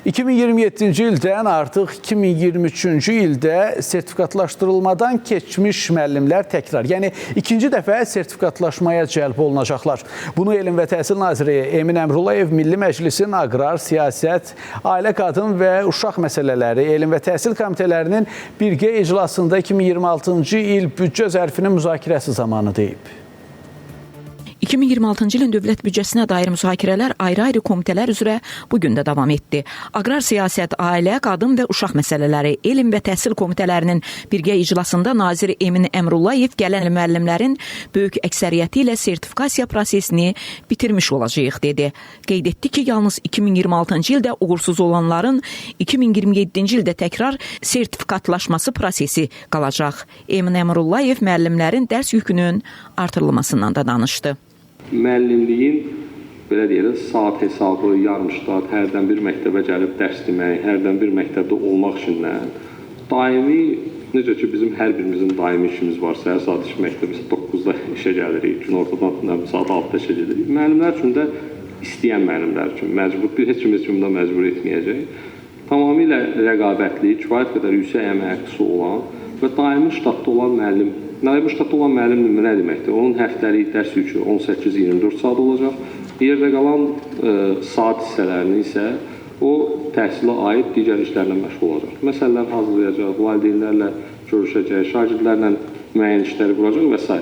2027-ci ildən artıq 2023-cü ildə sertifikatlaşdırılmadan keçmiş müəllimlər təkrar, yəni ikinci dəfə sertifikatlaşmaya cəlb olunacaqlar. Bunu Elm və Təhsil Naziri Emin Əmrullayev Milli Məclisin Aqrar, Siyasət, Ailə, Qadın və Uşaq Məsələləri, Elm və Təhsil Komitələrinin birgə iclasında 2026-cı il büdcə zərfinin müzakirəsi zamanı deyib. 2026-cı ilin dövlət büdcəsinə dair müzakirələr ayrı-ayrı komitələr üzrə bugün də davam etdi. Aqrar Siyasət, Ailə, Qadın və Uşaq Məsələləri, Elm və Təhsil Komitələrinin birgə iclasında nazir Emin Əmrullayev gələn müəllimlərin böyük əksəriyyəti ilə sertifikasiya prosesini bitirmiş olacağıq dedi. Qeyd etdi ki, yalnız 2026-cı ildə uğursuz olanların 2027-ci ildə təkrar sertifikatlaşması prosesi qalacaq. Emin Əmrullayev müəllimlərin dərs yükünün artırılmasından da danışdı. Müəllimliyin, belə deyək, saat hesabı, yarımştat, hərdən bir məktəbə gəlib dərs demək, hərdən bir məktəbdə olmaq üçündən daimi, necə ki bizim hər birimizin daimi işimiz var, səhər saat iş məktəbi 9-da işə gəlirik, gün ortadan saat 6-da işə gedirik. Müəllimlər üçün də istəyən müəllimlər üçün məcbur, heç kim da məcbur etməyəcək. Tamamilə rəqabətli, kifayət qədər yüksək əmək haqqısı olan və daimi ştatda olan müəllim. Daimi ştatda olan müəllim nə deməkdir? Onun həftəlik dərs yükü 18-24 saat olacaq. Yerdə qalan saat hissələrini isə o təhsilə aid digər işlərlə məşğul olacaq. Məsələlər hazırlayacaq, valideynlərlə görüşəcək, şagirdlərlə müəyyən işləri quracaq və s.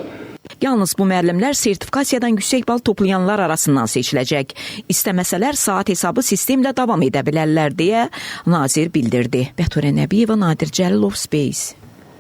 Yalnız bu müəllimlər sertifikasiyadan yüksək bal toplayanlar arasından seçiləcək. İstəməsələr saat hesabı sistemlə davam edə bilərlər deyə nazir bildirdi. Bəturə Nəbiyeva, Nadir Cəlilov, Space.